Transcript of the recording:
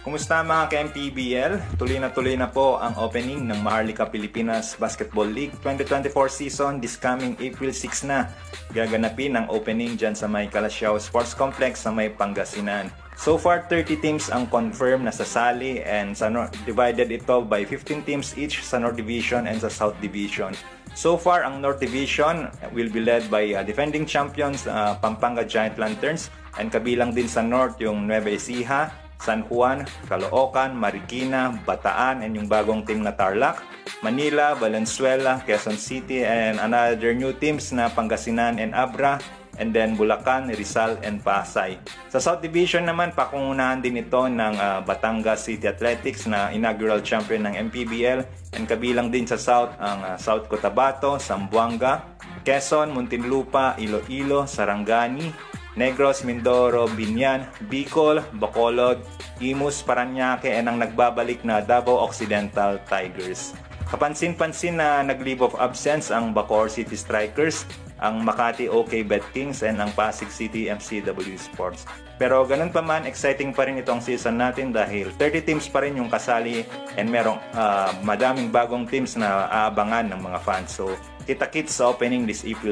Kumusta mga ka-MPBL? Tuloy na po ang opening ng Maharlika Pilipinas Basketball League 2024 season this coming April 6 na. Gaganapin ang opening dyan sa may Calasiao Sports Complex sa may Pangasinan. So far, 30 teams ang confirm na sasali and divided ito by 15 teams each sa North Division and sa South Division. So far, ang North Division will be led by defending champions Pampanga Giant Lanterns and kabilang din sa North yung Nueva Ecija, San Juan, Caloocan, Marikina, Bataan, and yung bagong team na Tarlac, Manila, Valenzuela, Quezon City, and another new teams na Pangasinan and Abra, and then Bulacan, Rizal, and Pasay. Sa South Division naman, pakungunahan din ito ng Batangas City Athletics na inaugural champion ng MPBL, and kabilang din sa South ang South Cotabato, Zamboanga, Quezon, Muntinlupa, Iloilo, Sarangani, Negros, Mindoro, Binyan, Bicol, Bacolod, Imus, Parañaque, and ang nagbabalik na Davao Occidental Tigers. Kapansin-pansin na nag-leave of absence ang Bacoor City Strikers, ang Makati OK Bet Kings, and ang Pasig City MCW Sports. Pero ganun pa man, exciting pa rin itong season natin dahil 30 teams pa rin yung kasali and merong madaming bagong teams na aabangan ng mga fans. So, kita-kits sa opening this April 6